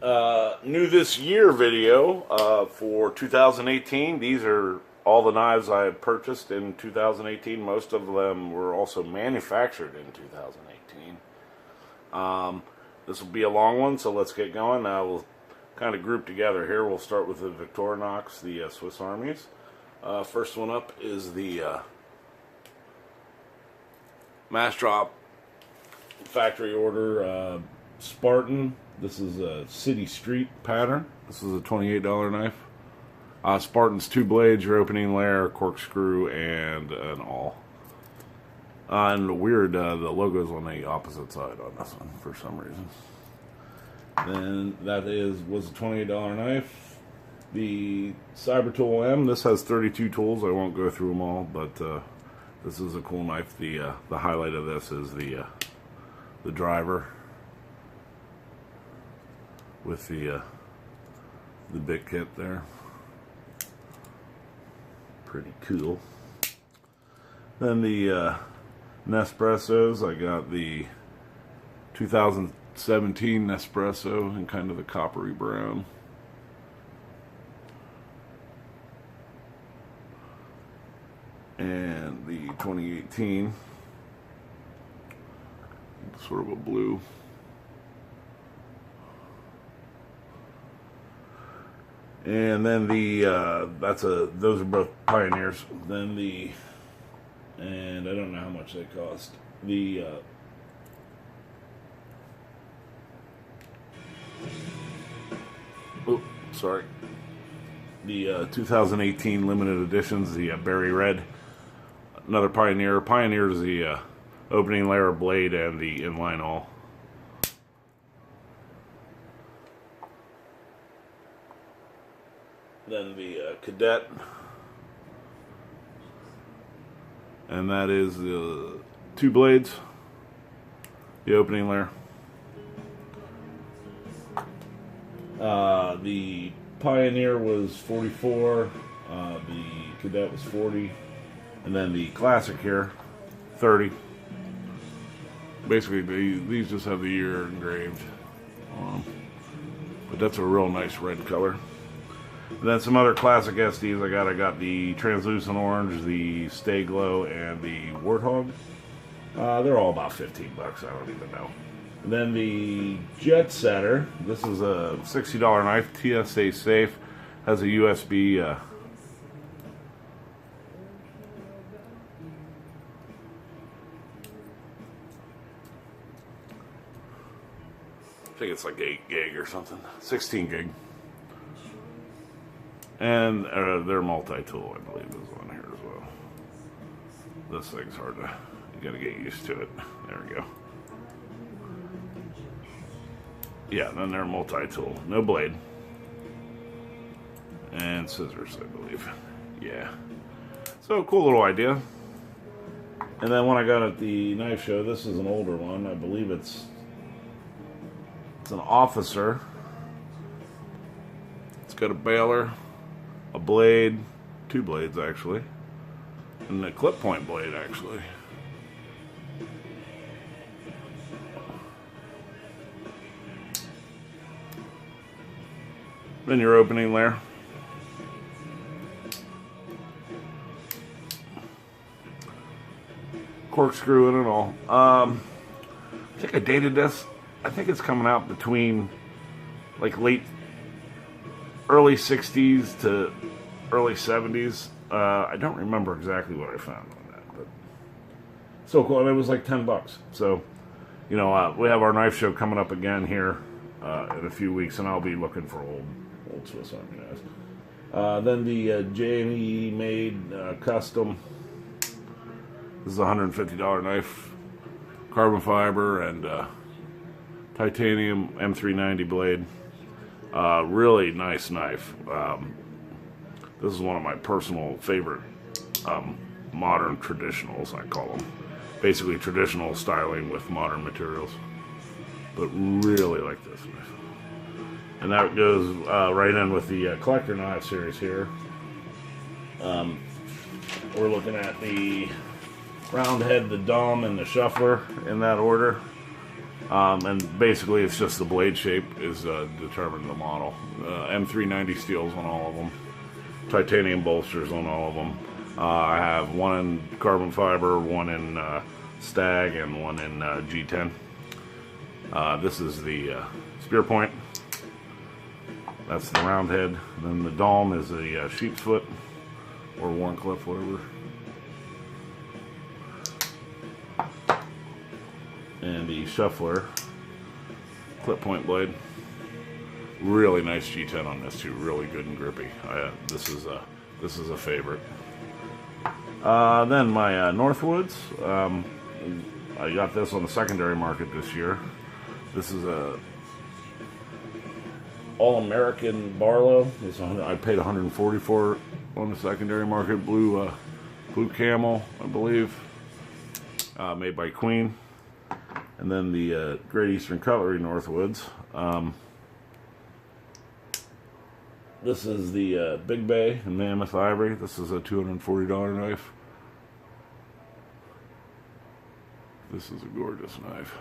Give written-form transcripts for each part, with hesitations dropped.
New this year video for 2018. These are all the knives I have purchased in 2018. Most of them were also manufactured in 2018. This will be a long one, so let's get going. We'll kind of group together here. We'll start with the Victorinox, the Swiss Armies. First one up is the Mass Drop factory order Spartan. This is a City Street pattern. This is a $28 knife. Spartan's 2 blades, your opening layer, corkscrew, and an awl. And weird, the logo's on the opposite side on this one for some reason. Then that was a $28 knife. The Cyber Tool M. This has 32 tools. I won't go through them all, but this is a cool knife. The highlight of this is the driver with the bit kit there. Pretty cool. Then the Nespressos. I got the 2017 Nespresso in kind of the coppery brown. And the 2018, sort of a blue. And then those are both Pioneers. Then and I don't know how much they cost. Sorry. The 2018 limited editions, the Berry Red. Another Pioneer. Pioneer is the opening layer blade and the inline awl. Then the Cadet, and that is the 2 blades, the opening layer. The Pioneer was 44, the Cadet was 40, and then the Classic here, 30. Basically, these just have the year engraved on them, but that's a real nice red color. And then some other classic SDs I got the Translucent Orange, the Stay Glow, and the Warthog. They're all about 15 bucks, I don't even know. And then the Jet Setter. This is a $60 knife, TSA safe, has a USB I think it's like 8 gig or something, 16 gig. And their multi-tool, I believe, is on here as well. This thing's hard to, you gotta get used to it. There we go. Yeah, then their multi-tool. No blade. And scissors, I believe. Yeah. So, cool little idea. And then when I got at the knife show, this is an older one. I believe it's an Officer. It's got a baler, a blade, 2 blades actually, and a clip point blade actually. Then your opening layer. Corkscrew in it all. I think I dated this. I think it's coming out between like early 60s to early 70s. I don't remember exactly what I found on that, but so cool. And it was like 10 bucks. So, you know, we have our knife show coming up again here in a few weeks, and I'll be looking for old Swiss Army knives. Then the J&E made custom. This is a $150 knife, carbon fiber and titanium M390 blade. Really nice knife. This is one of my personal favorite modern traditionals, I call them. Basically traditional styling with modern materials. But really like this knife. And that goes right in with the collector knife series here. We're looking at the round head, the Dom, and the Shuffler in that order. And basically it's just the blade shape is determined the model. M390 steels on all of them. Titanium bolsters on all of them. I have one in carbon fiber, one in Stag, and one in G10. This is the spear point. That's the round head. Then the dome is a sheep's foot or Warncliffe, whatever. And the shuffler clip point blade. Really nice G10 on this too. Really good and grippy. This is a favorite. Then my Northwoods. I got this on the secondary market this year. This is a All-American Barlow. I paid $140 for it on the secondary market. Blue camel, I believe. Made by Queen. And then the Great Eastern Cutlery Northwoods. This is the Big Bay in Mammoth Ivory. This is a $240 knife. This is a gorgeous knife.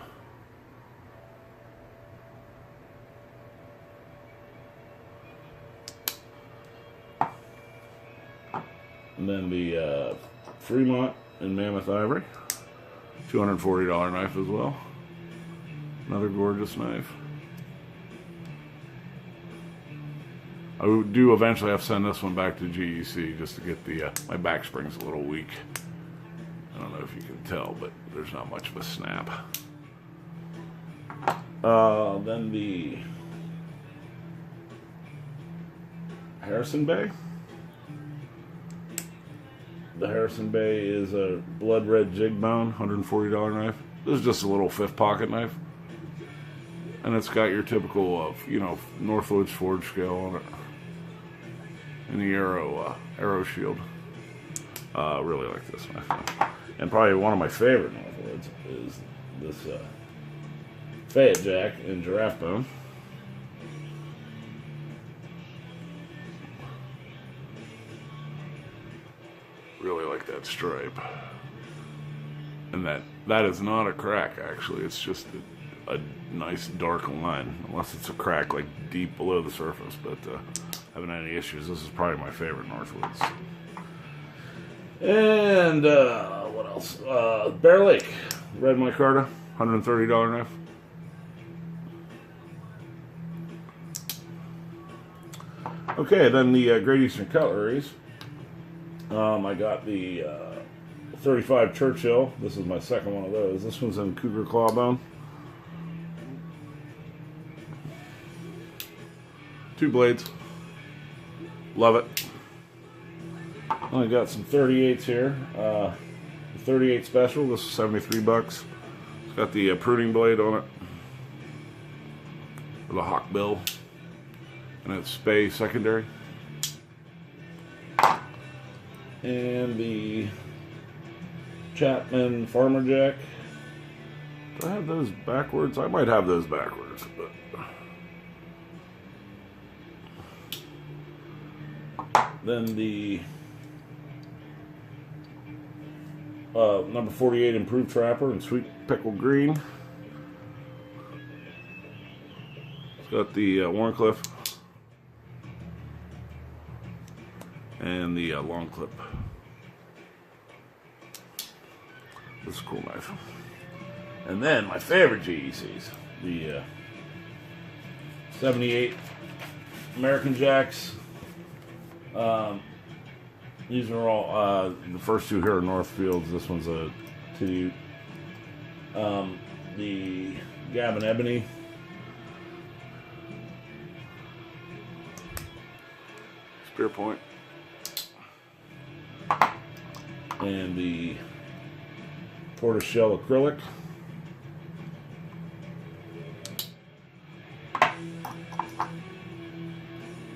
And then the Fremont in Mammoth Ivory. $240 knife as well. Another gorgeous knife. I do eventually have to send this one back to GEC just to get the, my back spring's a little weak. I don't know if you can tell, but there's not much of a snap. Then the Harrison Bay. The Harrison Bay is a blood red jig bone, $140 knife. This is just a little fifth pocket knife. And it's got your typical, Northwoods forge scale on it. And the arrow shield. Really like this knife. And probably one of my favorite Northwoods is this Fayette Jack in giraffe bone. Really like that stripe. And that is not a crack, actually. It's just a nice dark line, unless it's a crack like deep below the surface. But haven't had any issues. This is probably my favorite Northwoods. And what else? Bear Lake red micarta, $130 knife. Okay, then the Great Eastern Cutleries. I got the 35 Churchill. This is my second one of those. This one's in Cougar Clawbone. 2 blades. Love it. I got some 38s here. 38 special. This is 73 bucks. It's got the pruning blade on it. With a hawk bill. And it's Spey secondary. And the Chapman Farmer Jack. Do I have those backwards? I might have those backwards, but then the number 48 Improved Trapper in Sweet Pickle Green. It's got the Warncliffe and the long clip. This is a cool knife. And then my favorite GECs, the 78 American Jacks. These are all the first two here are Northfields. This one's a Titute. The Gavin Ebony. Spear point. And the tortoiseshell acrylic.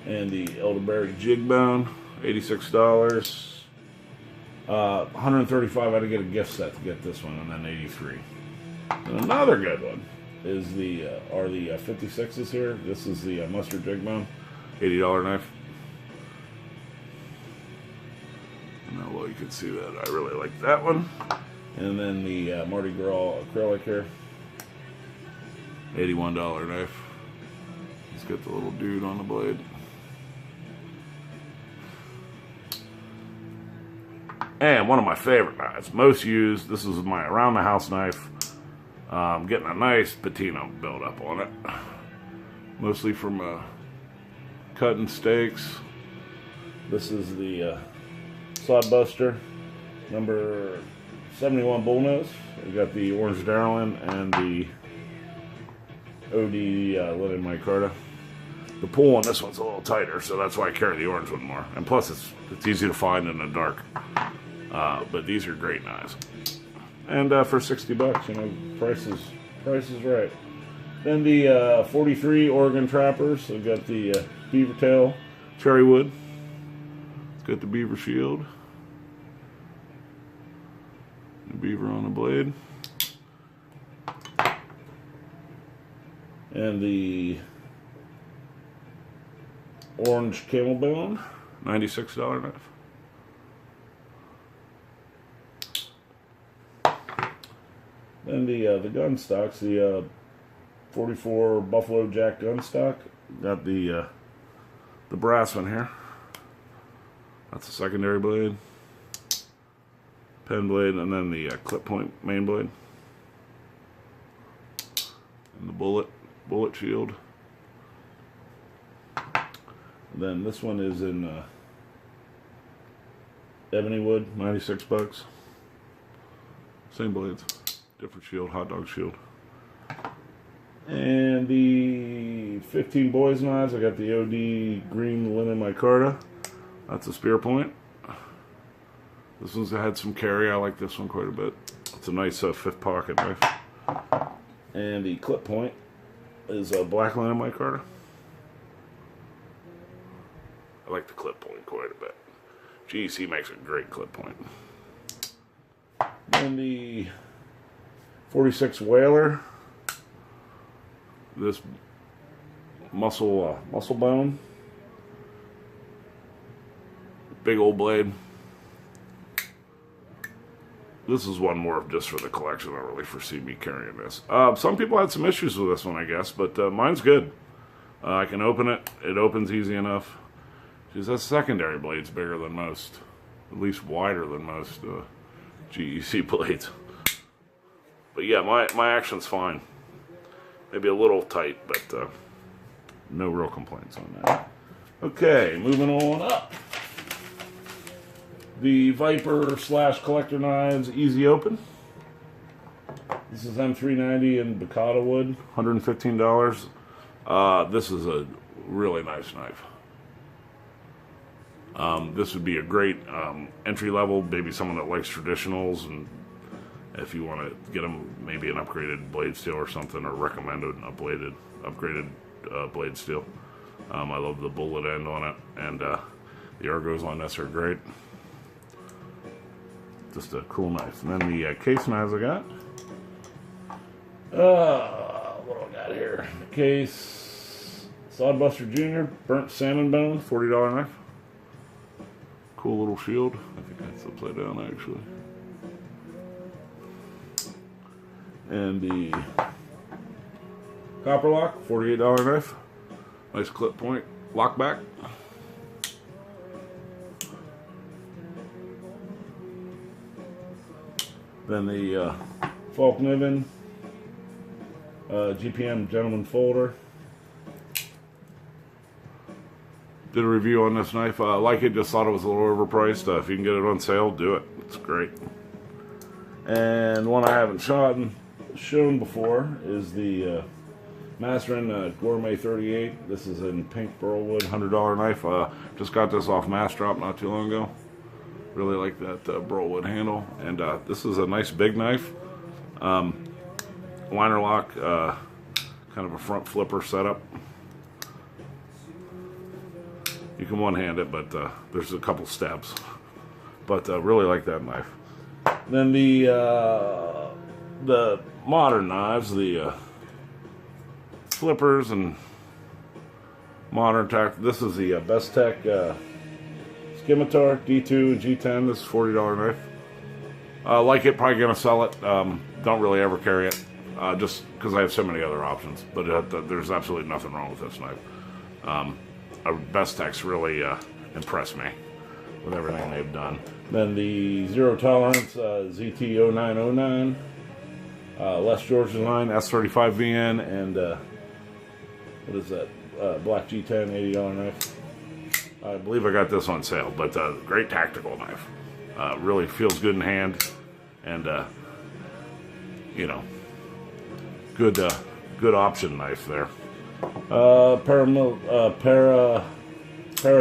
And the elderberry jig bone, $86. $135. I had to get a gift set to get this one, and then $83. And another good one is the 56s here. This is the mustard jig bone, $80 knife. Now, well, you can see that I really like that one. And then the Mardi Gras acrylic here. $81 knife. Let's get the little dude on the blade. And one of my favorite knives, most used. This is my around the house knife. Getting a nice patina build up on it. Mostly from cutting steaks. This is the Sodbuster number 71 bullnose. We got the orange Darlin and the OD linen micarta. The pull on this one's a little tighter, so that's why I carry the orange one more. And plus, it's easy to find in the dark. But these are great knives. And for 60 bucks, you know, price is right. Then the 43 Oregon Trappers. We've got the beaver tail cherry wood. It's got the beaver shield. The beaver on the blade. And the orange camel bone, $96 knife. Then the gun stocks, the 44 Buffalo Jack gun stock. Got the brass one here. That's a secondary blade, pen blade, and then the clip point main blade, and the bullet shield. And then this one is in ebony wood, 96 bucks. Same blades, different shield, hot dog shield. And the 15 boys knives, I got the OD green linen micarta. That's a spear point. This one's had some carry. I like this one quite a bit. It's a nice fifth pocket knife. And the clip point is a black linen micarta. I like the clip point quite a bit. GEC makes a great clip point. And the 46 Whaler. This muscle bone. Big old blade. This is one more just for the collection. I don't really foresee me carrying this. Some people had some issues with this one, I guess, but mine's good. I can open it. It opens easy enough. Just that secondary blade's bigger than most, at least wider than most GEC blades. But yeah, my action's fine. Maybe a little tight, but no real complaints on that. Okay, moving on up. The Viper / collector knives, easy open. This is M390 in Bacata wood, $115. This is a really nice knife. This would be a great entry level, maybe someone that likes traditionals, and if you want to get them maybe an upgraded blade steel or something, or recommended an upgraded blade steel. I love the bullet end on it, and the ergos on this are great. Just a cool knife. And then the case knives I got. What do I got here? The case, Sodbuster Jr. Burnt salmon bone, $40 knife. Cool little shield. I think that's upside down actually. And the copper lock, $48 knife. Nice clip point, lock back. Then the Falk Niven GPM Gentleman Folder. Did a review on this knife. I like it, just thought it was a little overpriced. If you can get it on sale, do it. It's great. And one I haven't shown before is the Masterin Gourmet 38. This is in pink burlwood, $100 knife. Just got this off Mass Drop not too long ago. Really like that burlwood handle. And this is a nice big knife. Liner lock, kind of a front flipper setup. You can one-hand it, but there's a couple steps. But really like that knife. Then the modern knives, the flippers and modern tech. This is the Best Tech Scimitar D2 and G10. This is $40 knife. I like it, probably gonna sell it. Don't really ever carry it. just because I have so many other options. But there's absolutely nothing wrong with this knife. Best really impressed me with everything they've done. Then the Zero Tolerance ZT0909, Les George design, S35VN, and what is that? Black G10 $80 knife. I believe I got this on sale, but great tactical knife. Really feels good in hand, and you know, good option knife there. Para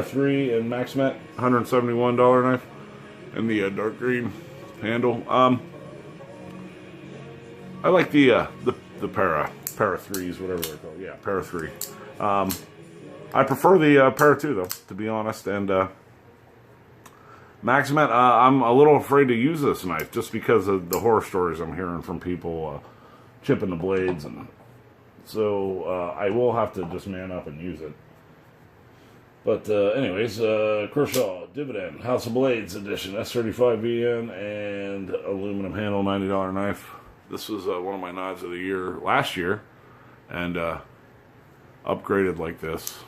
3 and Maximet, $171 knife, and the dark green handle. I like the Para 3s, whatever they're called. Yeah, Para 3. I prefer the Para 2 though, to be honest. And Maximet, I'm a little afraid to use this knife just because of the horror stories I'm hearing from people chipping the blades, and so I will have to just man up and use it. But anyways, Kershaw Dividend House of Blades edition, S35VN and aluminum handle, $90 knife. This was one of my knives of the year last year, and upgraded like this.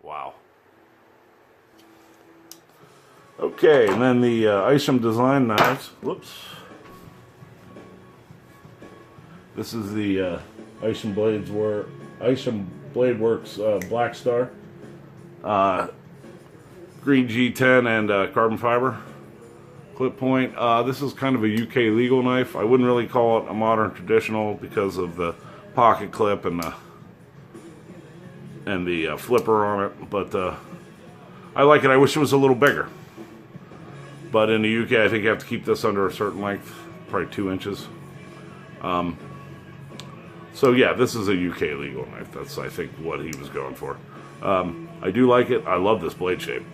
Wow. Okay, and then the Isham Design knives. Whoops. This is the Isham Blade Works Black Star. Green G10 and carbon fiber clip point. This is kind of a UK legal knife. I wouldn't really call it a modern traditional because of the pocket clip and the flipper on it, but I like it. I wish it was a little bigger, but in the UK I think you have to keep this under a certain length, probably 2 inches. So yeah, this is a UK legal knife. That's, I think, what he was going for. I do like it. I love this blade shape,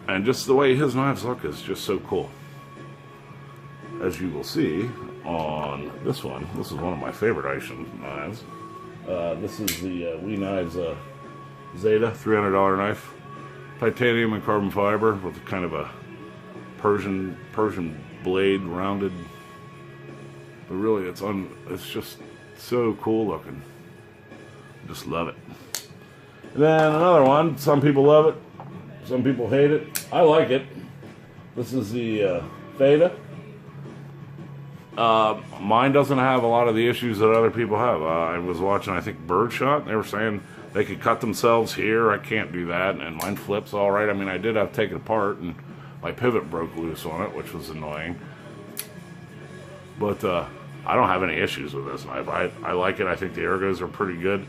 and just the way his knives look is just so cool. As you will see on this one, this is one of my favorite Isham knives. This is the WE Knives Zeta $300 knife, titanium and carbon fiber with kind of a Persian blade, rounded. But really, it's just so cool looking. Just love it. And then another one. Some people love it, some people hate it. I like it. This is the Theta. Mine doesn't have a lot of the issues that other people have. I was watching, I think, Birdshot. They were saying they could cut themselves here. I can't do that, and mine flips all right. I mean, I did have to take it apart, and my pivot broke loose on it, which was annoying. But I don't have any issues with this knife. I like it. I think the ergos are pretty good.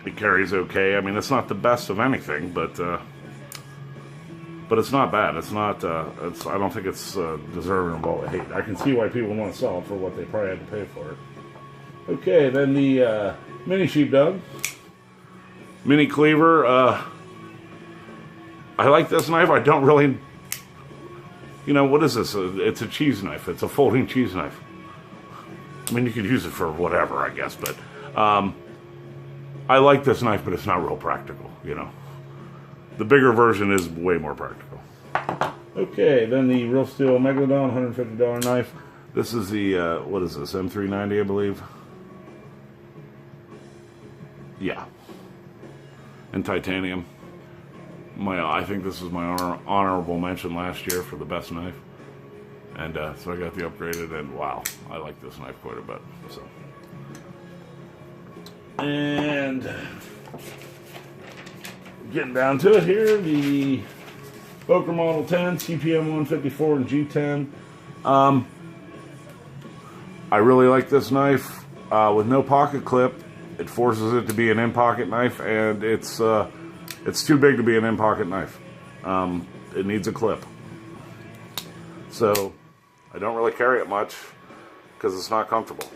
It carries okay. I mean, it's not the best of anything, but it's not bad. It's not. I don't think it's deserving of all the hate. I can see why people want to sell it for what they probably had to pay for it. Okay, then the mini sheepdog, mini cleaver. I like this knife. I don't really. You know, what is this? It's a cheese knife. It's a folding cheese knife. I mean, you could use it for whatever, I guess, but I like this knife, but it's not real practical, you know. The bigger version is way more practical. Okay, then the Real Steel Megalodon, $150 knife. This is the, what is this, M390, I believe? Yeah. And titanium. I think this is my honorable mention last year for the best knife. And so I got the upgraded, and wow, I like this knife quite a bit. So. And getting down to it here, the Boker Model 10, CPM 154 and G10. I really like this knife. With no pocket clip, it forces it to be an in-pocket knife, and it's too big to be an in-pocket knife. It needs a clip. So I don't really carry it much because it's not comfortable.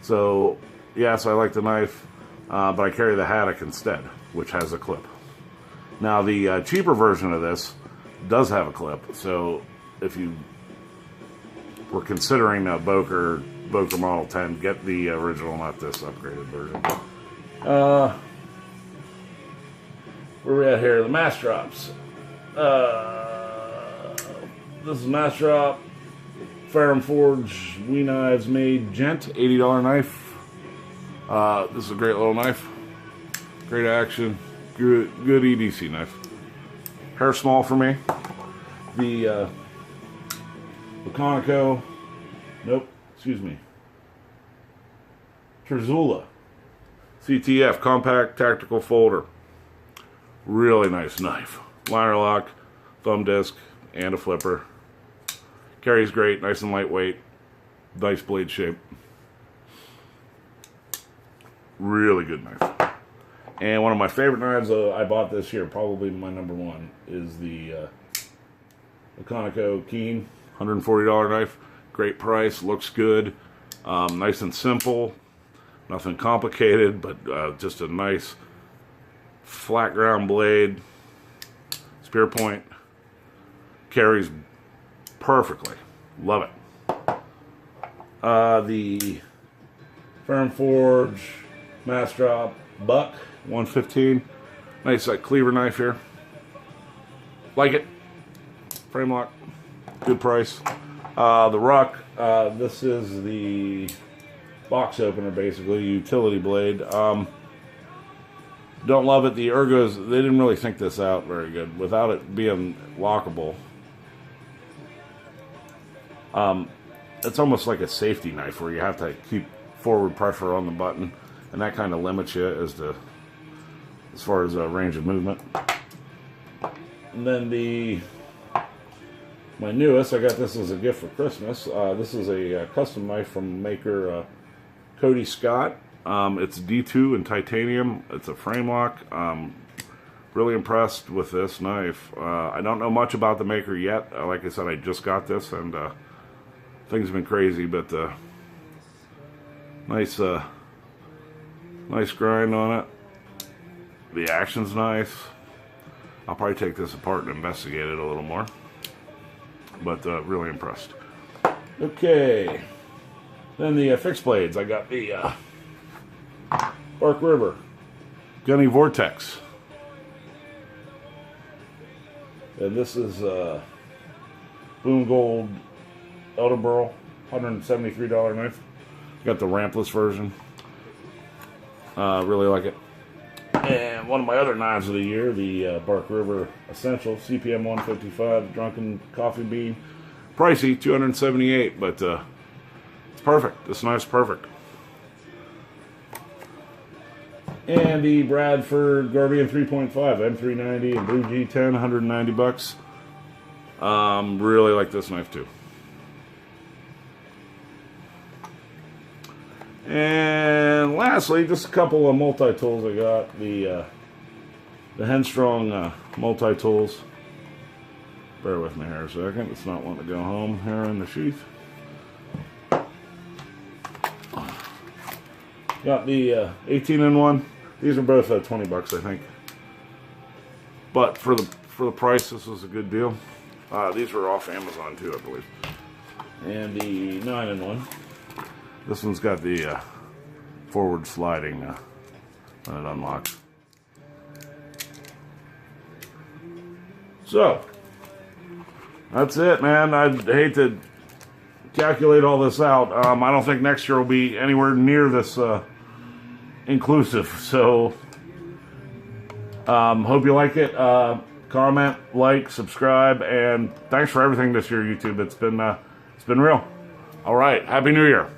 So yes, I like the knife, but I carry the Haddock instead, which has a clip. Now the cheaper version of this does have a clip, so if you were considering a Boker Model 10, get the original, not this upgraded version. Where we at here? The mass drops. This is mass drop Fire and Forge We Knives Made Gent, $80 knife. This is a great little knife. Great action. Good EDC knife. Hair small for me. The Victorinox, nope, excuse me, Terzula CTF Compact Tactical Folder. Really nice knife. Liner lock, thumb disc, and a flipper. Carries great, nice and lightweight. Nice blade shape. Really good knife. And one of my favorite knives I bought this year, probably my number one, is the Victorinox Keen, $140 knife. Great price, looks good, nice and simple, nothing complicated, but just a nice flat ground blade, spear point, carries perfectly. Love it. The Fire and Forge Mass Drop Buck 115. Nice cleaver knife here. Like it. Frame lock. Good price. The Ruck. This is the box opener, basically. Utility blade. Don't love it. The ergos, they didn't really think this out very good. Without it being lockable. It's almost like a safety knife where you have to keep forward pressure on the button. And that kind of limits you as far as range of movement. And then my newest, I got this as a gift for Christmas. This is a custom knife from maker Cody Scott. It's D2 in titanium. It's a frame lock. Really impressed with this knife. I don't know much about the maker yet. Like I said, I just got this, and things have been crazy, but nice grind on it. The action's nice. I'll probably take this apart and investigate it a little more. But really impressed. Okay. Then the fixed blades. I got the Bark River Gunny Vortex. And this is Boom Gold Elderboro, $173 knife. Got the rampless version. Really like it. And one of my other knives of the year, the Bark River Essential CPM 155 Drunken Coffee Bean. Pricey, $278, but it's perfect. This knife's perfect. And the Bradford Guardian 3.5 M390 and Blue G10, $190. Really like this knife too. And lastly, just a couple of multi-tools I got. The Henstrong multi-tools. Bear with me here a second. It's not wanting to go home here in the sheath. Got the 18-in-1. These are both $20, I think. But for the price, this was a good deal. These were off Amazon too, I believe. And the 9-in-1. This one's got the forward sliding when it unlocks. So, that's it, man. I'd hate to calculate all this out. I don't think next year will be anywhere near this inclusive. So, hope you like it. Comment, like, subscribe, and thanks for everything this year, YouTube. It's been real. All right, Happy New Year.